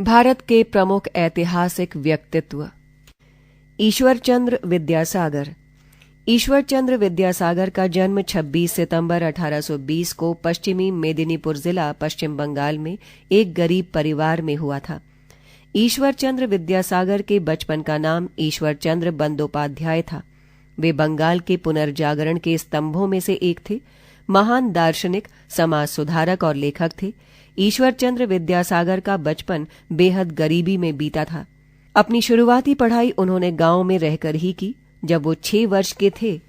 भारत के प्रमुख ऐतिहासिक व्यक्तित्व। ईश्वरचंद्र विद्यासागर। ईश्वरचंद्र विद्यासागर का जन्म 26 सितंबर 1820 को पश्चिमी मेदिनीपुर जिला पश्चिम बंगाल में एक गरीब परिवार में हुआ था। ईश्वरचंद्र विद्यासागर के बचपन का नाम ईश्वरचंद्र बंदोपाध्याय था। वे बंगाल के पुनर्जागरण के स्तंभों में से एक थे। महान दार्शनिक, समाज सुधारक और लेखक थे। ईश्वरचंद्र विद्यासागर का बचपन बेहद गरीबी में बीता था। अपनी शुरुआती पढ़ाई उन्होंने गांव में रहकर ही की। जब वो 6 वर्ष के थे,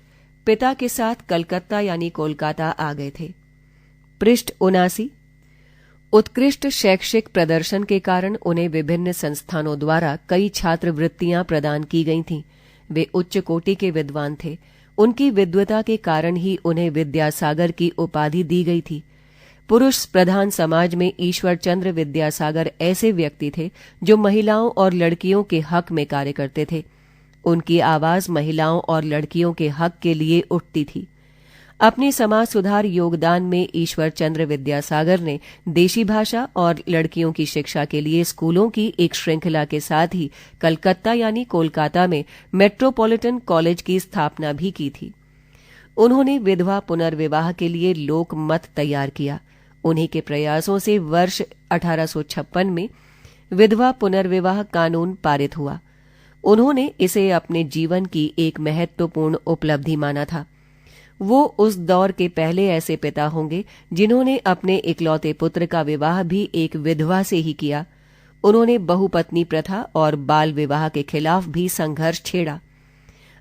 पिता के साथ कलकत्ता यानी कोलकाता आ गए थे। पृष्ठ 79। उत्कृष्ट शैक्षिक प्रदर्शन के कारण उन्हें विभिन्न संस्थानों द्वारा कई छात्रवृत्तियां प्रदान की गई थीं। वे उच्च कोटि के विद्वान थे। उनकी विद्वता के कारण ही उन्हें विद्यासागर की उपाधि दी गई थी। पुरुष प्रधान समाज में ईश्वरचंद्र विद्यासागर ऐसे व्यक्ति थे जो महिलाओं और लड़कियों के हक में कार्य करते थे। उनकी आवाज महिलाओं और लड़कियों के हक के लिए उठती थी। अपने समाज सुधार योगदान में ईश्वरचंद्र विद्यासागर ने देशी भाषा और लड़कियों की शिक्षा के लिए स्कूलों की एक श्रृंखला के साथ ही कलकत्ता यानी कोलकाता में मेट्रोपॉलिटन कॉलेज की स्थापना भी की थी। उन्होंने विधवा पुनर्विवाह के लिए लोक मत तैयार किया। उन्हीं के प्रयासों से वर्ष 1856 में विधवा पुनर्विवाह कानून पारित हुआ। उन्होंने इसे अपने जीवन की एक महत्वपूर्ण उपलब्धि माना था। वो उस दौर के पहले ऐसे पिता होंगे जिन्होंने अपने इकलौते पुत्र का विवाह भी एक विधवा से ही किया। उन्होंने बहुपत्नी प्रथा और बाल विवाह के खिलाफ भी संघर्ष छेड़ा।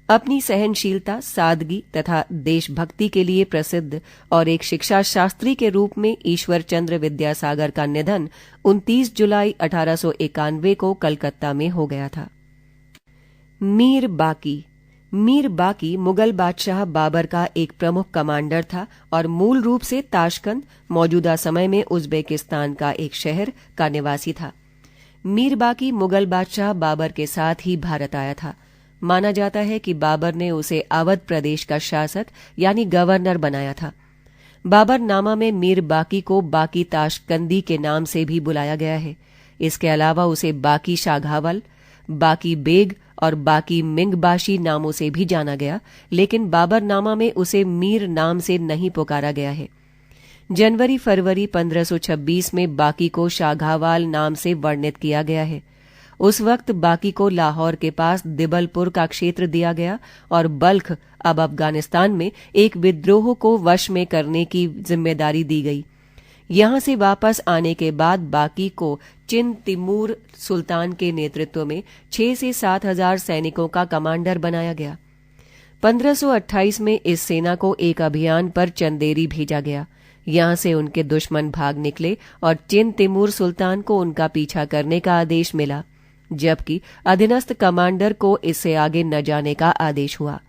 अपनी सहनशीलता, सादगी तथा देशभक्ति के लिए प्रसिद्ध और एक शिक्षा शास्त्री के रूप में ईश्वरचंद्र विद्यासागर का निधन 29 जुलाई 1891 को कलकत्ता में हो गया था। मीर बाकी। मीर बाकी मुगल बादशाह बाबर का एक प्रमुख कमांडर था और मूल रूप से ताशकंद, मौजूदा समय में उज्बेकिस्तान का एक शहर, का निवासी था। मीर बाकी मुगल बादशाह बाबर के साथ ही भारत आया था। माना जाता है कि बाबर ने उसे अवध प्रदेश का शासक यानी गवर्नर बनाया था। बाबरनामा में मीर बाकी को बाकी ताशकंदी के नाम से भी बुलाया गया है। इसके अलावा उसे बाकी शाघावल, बाकी बेग और बाकी मिंगबाशी नामों से भी जाना गया, लेकिन बाबरनामा में उसे मीर नाम से नहीं पुकारा गया है। जनवरी-फरवरी 1526 में बाकी को शाघावाल नाम से वर्णित किया गया है। उस वक्त बाकी को लाहौर के पास दिबलपुर का क्षेत्र दिया गया और बल्ख, अब अफगानिस्तान में, एक विद्रोह को वश में करने की जिम्मेदारी दी गई। यहां से वापस आने के बाद बाकी को चिन तिमूर सुल्तान के नेतृत्व में 6 से 7 हजार सैनिकों का कमांडर बनाया गया। 1528 में इस सेना को एक अभियान पर चंदेरी भेजा गया। यहां से उनके दुश्मन भाग निकले और चिन तिमूर सुल्तान को उनका पीछा करने का आदेश मिला, जबकि अधीनस्थ कमांडर को इससे आगे न जाने का आदेश हुआ।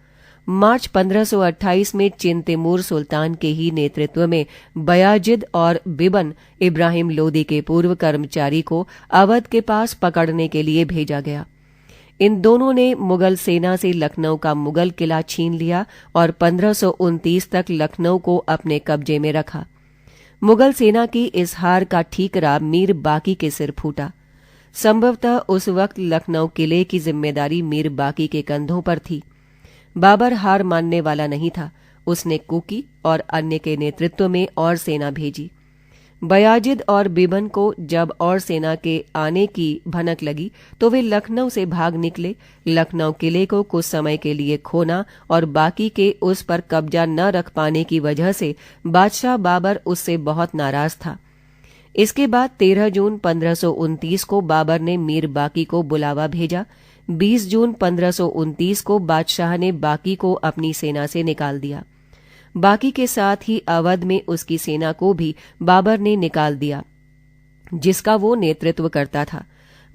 मार्च 1528 में चिन तिमूर सुल्तान के ही नेतृत्व में बयाजिद और बिबन इब्राहिम लोदी के पूर्व कर्मचारी को अवध के पास पकड़ने के लिए भेजा गया। इन दोनों ने मुगल सेना से लखनऊ का मुगल किला छीन लिया और 1529 तक लखनऊ को अपने कब्जे में रखा। मुगल सेना की इस हार का ठीकरा मीर बाकी के सिर फूटा। संभवतः उस वक्त लखनऊ किले की जिम्मेदारी मीर बाकी के कंधों पर थी। बाबर हार मानने वाला नहीं था। उसने कुकी और अन्य के नेतृत्व में और सेना भेजी। बयाजिद और बिबन को जब और सेना के आने की भनक लगी तो वे लखनऊ से भाग निकले। लखनऊ किले को कुछ समय के लिए खोना और बाकी के उस पर कब्जा न रख पाने की वजह से बादशाह बाबर उससे बहुत नाराज था। इसके बाद 13 जून 1529 को बाबर ने मीर बाकी को बुलावा भेजा। 20 जून 1529 को बादशाह ने बाकी को अपनी सेना से निकाल दिया। बाकी के साथ ही अवध में उसकी सेना को भी बाबर ने निकाल दिया, जिसका वो नेतृत्व करता था।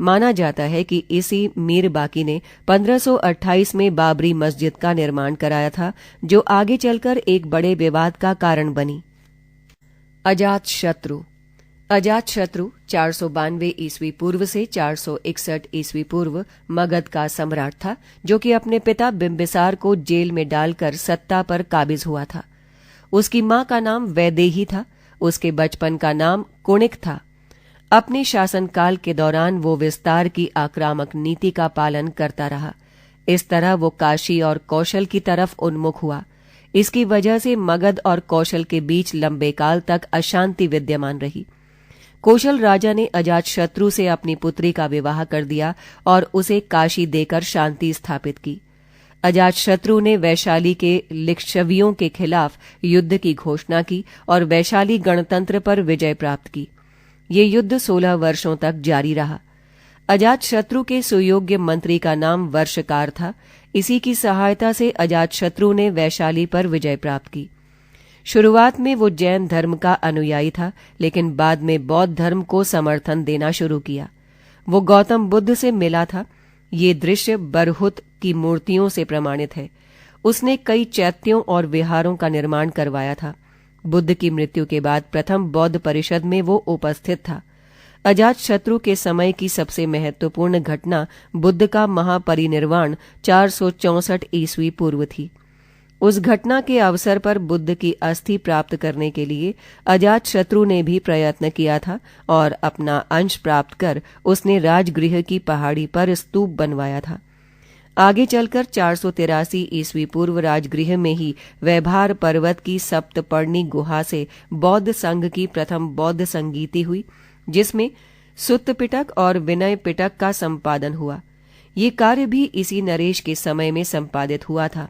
माना जाता है कि इसी मीर बाकी ने 1528 में बाबरी मस्जिद का निर्माण कराया था, जो आगे चलकर एक बड़े विवाद का कारण बनी। अजातशत्रु। अजातशत्रु 492 ईस्वी पूर्व से 461 ईस्वी पूर्व मगध का सम्राट था, जो कि अपने पिता बिंबिसार को जेल में डालकर सत्ता पर काबिज हुआ था। उसकी मां का नाम वैदेही था। उसके बचपन का नाम कुणिक था। अपने शासनकाल के दौरान वो विस्तार की आक्रामक नीति का पालन करता रहा। इस तरह वो काशी और कौशल की तरफ उन्मुख हुआ। इसकी वजह से मगध और कौशल के बीच लंबे काल तक अशांति विद्यमान रही। कौशल राजा ने अजातशत्रु से अपनी पुत्री का विवाह कर दिया और उसे काशी देकर शांति स्थापित की। अजातशत्रु ने वैशाली के लिच्छवियों के खिलाफ युद्ध की घोषणा की और वैशाली गणतंत्र पर विजय प्राप्त की। ये युद्ध 16 वर्षों तक जारी रहा। अजातशत्रु के सुयोग्य मंत्री का नाम वर्षकार था। इसी की सहायता से अजातशत्रु ने वैशाली पर विजय प्राप्त की। शुरुआत में वो जैन धर्म का अनुयायी था, लेकिन बाद में बौद्ध धर्म को समर्थन देना शुरू किया। वो गौतम बुद्ध से मिला था। ये दृश्य बरहुत की मूर्तियों से प्रमाणित है। उसने कई चैत्यों और विहारों का निर्माण करवाया था। बुद्ध की मृत्यु के बाद प्रथम बौद्ध परिषद में वो उपस्थित था। अजातशत्रु के समय की सबसे महत्वपूर्ण घटना बुद्ध का महापरिनिर्वाण 464 ईस्वी पूर्व थी। उस घटना के अवसर पर बुद्ध की अस्थि प्राप्त करने के लिए अजातशत्रु ने भी प्रयत्न किया था और अपना अंश प्राप्त कर उसने राजगृह की पहाड़ी पर स्तूप बनवाया था। आगे चलकर 483 ईस्वी पूर्व राजगृह में ही वैभार पर्वत की सप्तपर्णी गुहा से बौद्ध संघ की प्रथम बौद्ध संगीति हुई, जिसमें सुत्त पिटक और विनय पिटक का संपादन हुआ। ये कार्य भी इसी नरेश के समय में संपादित हुआ था।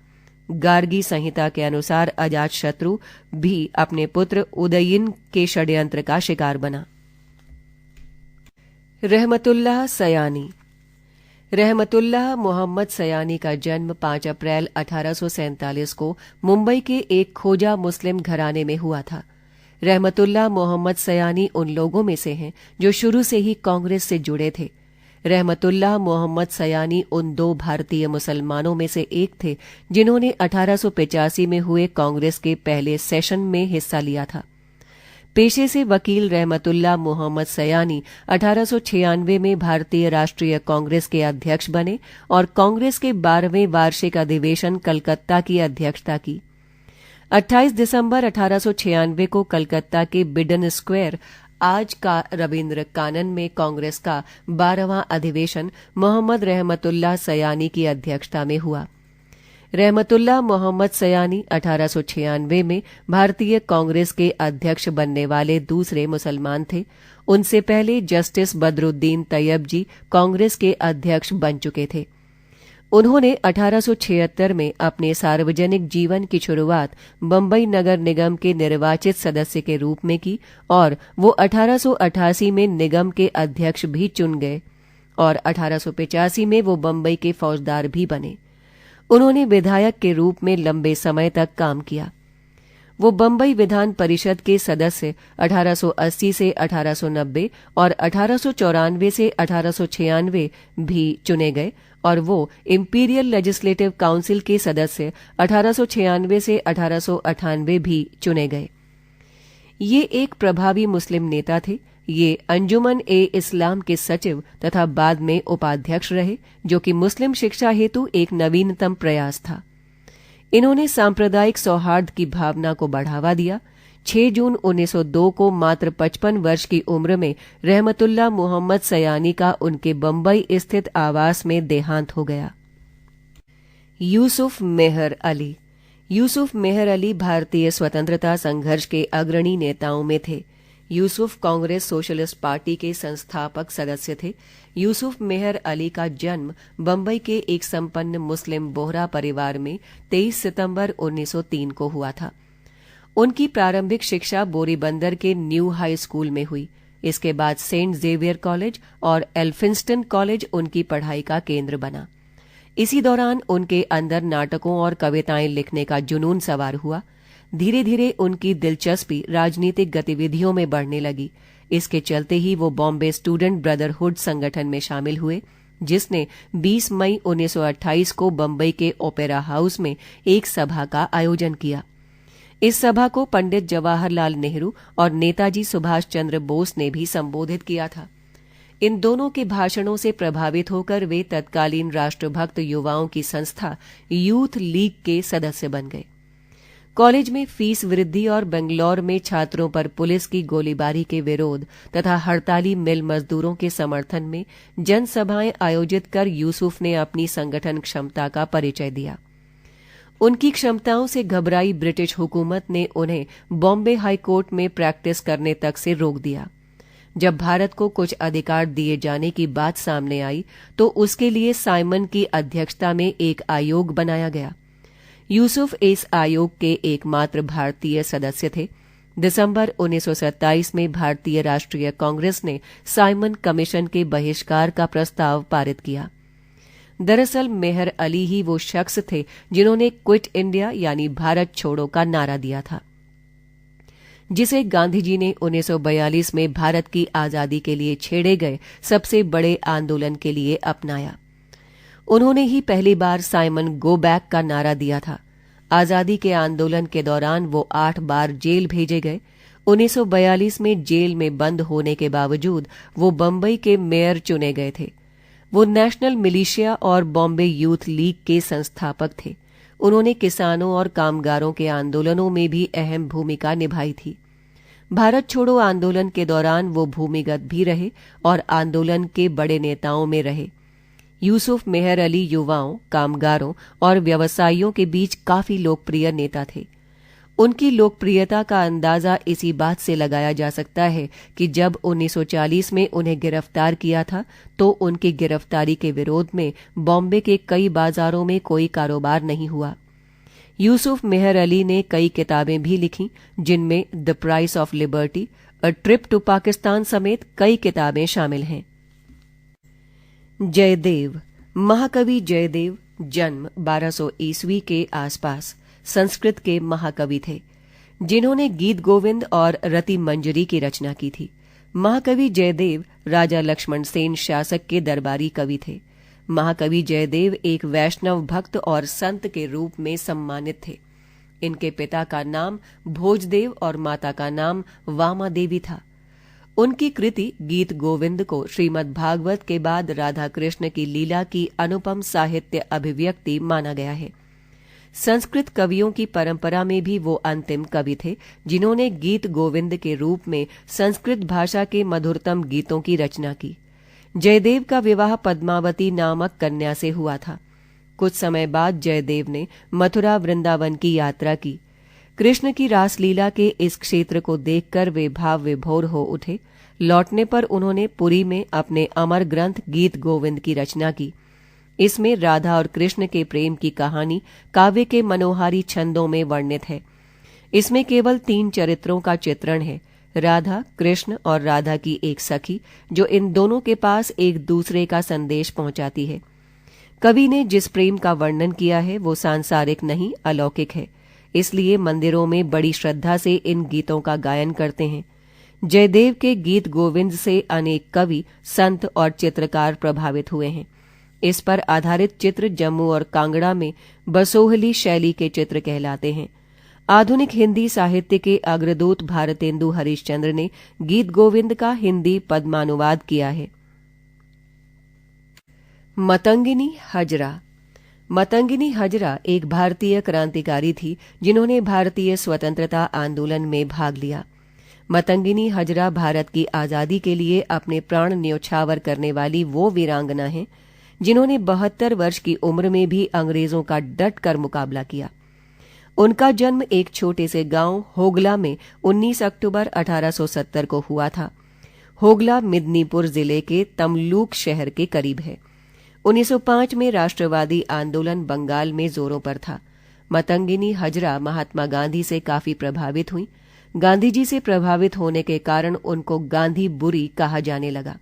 गार्गी संहिता के अनुसार अजातशत्रु भी अपने पुत्र उदयिन के षड्यंत्र का शिकार बना। रहमतुल्लाह सयानी। रहमतुल्लाह मोहम्मद सयानी का जन्म 5 अप्रैल 1847 को मुंबई के एक खोजा मुस्लिम घराने में हुआ था। रहमतुल्लाह मोहम्मद सयानी उन लोगों में से हैं जो शुरू से ही कांग्रेस से जुड़े थे। रहमतुल्लाह मोहम्मद सयानी उन 2 भारतीय मुसलमानों में से एक थे जिन्होंने 1885 में हुए कांग्रेस के पहले सेशन में हिस्सा लिया था। पेशे से वकील रहमतुल्लाह मोहम्मद सयानी 1896 में भारतीय राष्ट्रीय कांग्रेस के अध्यक्ष बने और कांग्रेस के 12वें वार्षिक अधिवेशन कलकत्ता की अध्यक्षता की। 28 दिसंबर 1896 को कलकत्ता के बिडन स्क्वायर, आज का रविंद्र कानन में कांग्रेस का 12वां अधिवेशन मोहम्मद रहमतुल्लाह सयानी की अध्यक्षता में हुआ। रहमतुल्लाह मोहम्मद सयानी 1896 में भारतीय कांग्रेस के अध्यक्ष बनने वाले दूसरे मुसलमान थे। उनसे पहले जस्टिस बदरुद्दीन तैयब जी कांग्रेस के अध्यक्ष बन चुके थे। उन्होंने 1876 में अपने सार्वजनिक जीवन की शुरुआत बंबई नगर निगम के निर्वाचित सदस्य के रूप में की और वो 1888 में निगम के अध्यक्ष भी चुन गए और 1885 में वो बंबई के फौजदार भी बने। उन्होंने विधायक के रूप में लंबे समय तक काम किया। वो बंबई विधान परिषद के सदस्य 1880 से 1890 और 1894 से 1896 भी चुने गए और वो इंपीरियल लेजिस्लेटिव काउंसिल के सदस्य 1896 से 1898 भी चुने गए। ये एक प्रभावी मुस्लिम नेता थे। ये अंजुमन ए इस्लाम के सचिव तथा बाद में उपाध्यक्ष रहे, जो कि मुस्लिम शिक्षा हेतु एक नवीनतम प्रयास था। इन्होंने सांप्रदायिक सौहार्द की भावना को बढ़ावा दिया। 6 जून 1902 को मात्र 55 वर्ष की उम्र में रहमतुल्लाह मोहम्मद सयानी का उनके बंबई स्थित आवास में देहांत हो गया। यूसुफ मेहर अली। यूसुफ मेहर अली भारतीय स्वतंत्रता संघर्ष के अग्रणी नेताओं में थे। यूसुफ कांग्रेस सोशलिस्ट पार्टी के संस्थापक सदस्य थे। यूसुफ मेहर अली का जन्म बंबई के एक संपन्न मुस्लिम बोहरा परिवार में 23 सितंबर 1903 को हुआ था। उनकी प्रारंभिक शिक्षा बोरीबंदर के न्यू हाई स्कूल में हुई। इसके बाद सेंट जेवियर कॉलेज और एल्फिंस्टन कॉलेज उनकी पढ़ाई का केंद्र बना। इसी दौरान उनके अंदर नाटकों और कविताएं लिखने का जुनून सवार हुआ। धीरे धीरे उनकी दिलचस्पी राजनीतिक गतिविधियों में बढ़ने लगी। इसके चलते ही वो बॉम्बे स्टूडेंट ब्रदरहुड संगठन में शामिल हुए, जिसने 20 मई 1928 को बंबई के ओपेरा हाउस में एक सभा का आयोजन किया। इस सभा को पंडित जवाहरलाल नेहरू और नेताजी सुभाष चंद्र बोस ने भी संबोधित किया था। इन दोनों के भाषणों से प्रभावित होकर वे तत्कालीन राष्ट्रभक्त युवाओं की संस्था यूथ लीग के सदस्य बन गए। कॉलेज में फीस वृद्धि और बेंगलौर में छात्रों पर पुलिस की गोलीबारी के विरोध तथा हड़ताली मिल मजदूरों के समर्थन में जनसभाएं आयोजित कर यूसुफ ने अपनी संगठन क्षमता का परिचय दिया। उनकी क्षमताओं से घबराई ब्रिटिश हुकूमत ने उन्हें बॉम्बे हाईकोर्ट में प्रैक्टिस करने तक से रोक दिया। जब भारत को कुछ अधिकार दिए जाने की बात सामने आई तो उसके लिए साइमन की अध्यक्षता में एक आयोग बनाया गया। यूसुफ इस आयोग के एकमात्र भारतीय सदस्य थे। दिसंबर 1927 में भारतीय राष्ट्रीय कांग्रेस ने साइमन कमीशन के बहिष्कार का प्रस्ताव पारित किया। दरअसल मेहर अली ही वो शख्स थे जिन्होंने क्विट इंडिया यानी भारत छोड़ो का नारा दिया था, जिसे गांधी जी ने 1942 में भारत की आजादी के लिए छेड़े गए सबसे बड़े आंदोलन के लिए अपनाया। उन्होंने ही पहली बार साइमन गो बैक का नारा दिया था। आजादी के आंदोलन के दौरान वो 8 बार जेल भेजे गए। 1942 में जेल में बंद होने के बावजूद वो बंबई के मेयर चुने गए थे। वो नेशनल मिलिशिया और बॉम्बे यूथ लीग के संस्थापक थे। उन्होंने किसानों और कामगारों के आंदोलनों में भी अहम भूमिका निभाई थी। भारत छोड़ो आंदोलन के दौरान वो भूमिगत भी रहे और आंदोलन के बड़े नेताओं में रहे। यूसुफ मेहर अली युवाओं, कामगारों और व्यवसायियों के बीच काफी लोकप्रिय नेता थे। उनकी लोकप्रियता का अंदाजा इसी बात से लगाया जा सकता है कि जब 1940 में उन्हें गिरफ्तार किया था तो उनकी गिरफ्तारी के विरोध में बॉम्बे के कई बाजारों में कोई कारोबार नहीं हुआ। यूसुफ मेहर अली ने कई किताबें भी लिखीं, जिनमें the price of liberty, a trip to Pakistan समेत कई किताबें शामिल हैं। जयदेव। महाकवि जयदेव जन्म 1200 ईस्वी के आसपास संस्कृत के महाकवि थे, जिन्होंने गीत गोविंद और रति मंजरी की रचना की थी। महाकवि जयदेव राजा लक्ष्मण सेन शासक के दरबारी कवि थे। महाकवि जयदेव एक वैष्णव भक्त और संत के रूप में सम्मानित थे। इनके पिता का नाम भोजदेव और माता का नाम वामा देवी था। उनकी कृति गीत गोविंद को श्रीमद् भागवत के बाद राधा कृष्ण की लीला की अनुपम साहित्य अभिव्यक्ति माना गया है। संस्कृत कवियों की परंपरा में भी वो अंतिम कवि थे जिन्होंने गीत गोविंद के रूप में संस्कृत भाषा के मधुरतम गीतों की रचना की। जयदेव का विवाह पद्मावती नामक कन्या से हुआ था। कुछ समय बाद जयदेव ने मथुरा वृंदावन की यात्रा की। कृष्ण की रासलीला के इस क्षेत्र को देखकर वे भाव विभोर हो उठे। लौटने पर उन्होंने पुरी में अपने अमर ग्रंथ गीत गोविंद की रचना की। इसमें राधा और कृष्ण के प्रेम की कहानी काव्य के मनोहारी छंदों में वर्णित है। इसमें केवल 3 चरित्रों का चित्रण है, राधा, कृष्ण और राधा की एक सखी, जो इन दोनों के पास एक दूसरे का संदेश पहुंचाती है। कवि ने जिस प्रेम का वर्णन किया है वो सांसारिक नहीं, अलौकिक है। इसलिए मंदिरों में बड़ी श्रद्धा से इन गीतों का गायन करते हैं। जयदेव के गीत गोविंद से अनेक कवि, संत और चित्रकार प्रभावित हुए हैं। इस पर आधारित चित्र जम्मू और कांगड़ा में बसोहली शैली के चित्र कहलाते हैं। आधुनिक हिंदी साहित्य के अग्रदूत भारतेंदु हरिश्चंद्र ने गीत गोविंद का हिंदी पद्मानुवाद किया है। मतंगिनी हजरा। मतंगिनी हजरा एक भारतीय क्रांतिकारी थी जिन्होंने भारतीय स्वतंत्रता आंदोलन में भाग लिया। मतंगिनी हजरा भारत की आजादी के लिए अपने प्राण न्योछावर करने वाली वो वीरांगना है जिन्होंने 72 वर्ष की उम्र में भी अंग्रेजों का डट कर मुकाबला किया। उनका जन्म एक छोटे से गांव होगला में 19 अक्टूबर 1870 को हुआ था। होगला मिदनीपुर जिले के तमलूक शहर के करीब है। 1905 में राष्ट्रवादी आंदोलन बंगाल में जोरों पर था। मतंगिनी हजरा महात्मा गांधी से काफी प्रभावित हुई। गांधी जी से प्रभावित होने के कारण उनको गांधी बुरी कहा जाने लगा।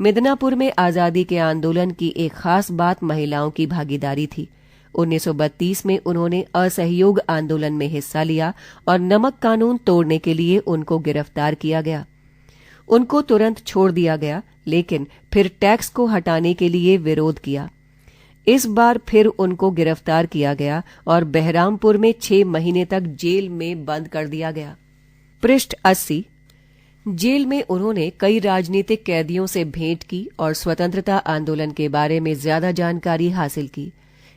मिदनापुर में आजादी के आंदोलन की एक खास बात महिलाओं की भागीदारी थी। 1932 में उन्होंने असहयोग आंदोलन में हिस्सा लिया और नमक कानून तोड़ने के लिए उनको गिरफ्तार किया गया। उनको तुरंत छोड़ दिया गया, लेकिन फिर टैक्स को हटाने के लिए विरोध किया। इस बार फिर उनको गिरफ्तार किया गया और बहरामपुर में 6 महीने तक जेल में बंद कर दिया गया। पृष्ठ 80। जेल में उन्होंने कई राजनीतिक कैदियों से भेंट की और स्वतंत्रता आंदोलन के बारे में ज्यादा जानकारी हासिल की।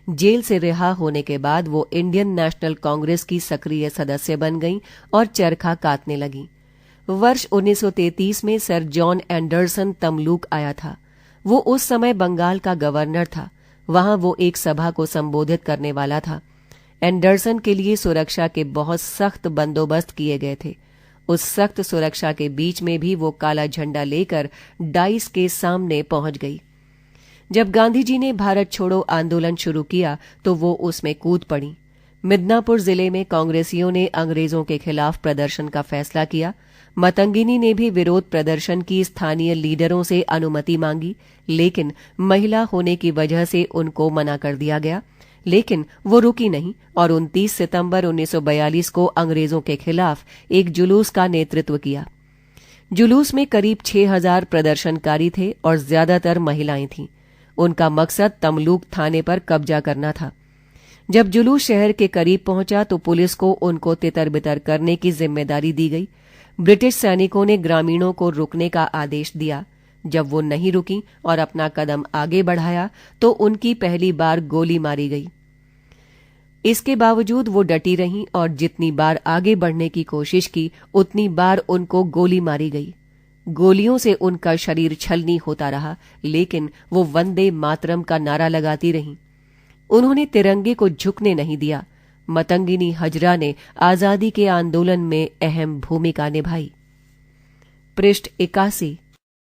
जेल से रिहा होने के बाद वो इंडियन नेशनल कांग्रेस की सक्रिय सदस्य बन गईं और चरखा काटने लगीं। वर्ष 1933 में सर जॉन एंडरसन तमलूक आया था। वो उस समय बंगाल का गवर्नर था। वहां वो एक सभा को संबोधित करने वाला था। एंडरसन के लिए सुरक्षा के बहुत सख्त बंदोबस्त किए गए थे। उस सख्त सुरक्षा के बीच में भी वो काला झंडा लेकर डाइस के सामने पहुंच गई। जब गांधी जी ने भारत छोड़ो आंदोलन शुरू किया तो वो उसमें कूद पड़ी। मिदनापुर जिले में कांग्रेसियों ने अंग्रेजों के खिलाफ प्रदर्शन का फैसला किया। मतंगिनी ने भी विरोध प्रदर्शन की स्थानीय लीडरों से अनुमति मांगी, लेकिन महिला होने की वजह से उनको मना कर दिया गया। लेकिन वो रुकी नहीं और 29 सितंबर 1942 को अंग्रेजों के खिलाफ एक जुलूस का नेतृत्व किया। जुलूस में करीब 6000 प्रदर्शनकारी थे और ज्यादातर महिलाएं थीं। उनका मकसद तमलूक थाने पर कब्जा करना था। जब जुलूस शहर के करीब पहुंचा तो पुलिस को उनको तितर-बितर करने की जिम्मेदारी दी गई। ब्रिटिश सैनिकों ने ग्रामीणों को रुकने का आदेश दिया। जब वो नहीं रुकी और अपना कदम आगे बढ़ाया तो उनकी पहली बार गोली मारी गई। इसके बावजूद वो डटी रहीं और जितनी बार आगे बढ़ने की कोशिश की उतनी बार उनको गोली मारी गई। गोलियों से उनका शरीर छलनी होता रहा, लेकिन वो वंदे मातरम का नारा लगाती रहीं। उन्होंने तिरंगे को झुकने नहीं दिया। मतंगिनी हजरा ने आजादी के आंदोलन में अहम भूमिका निभाई। पृष्ठ 81।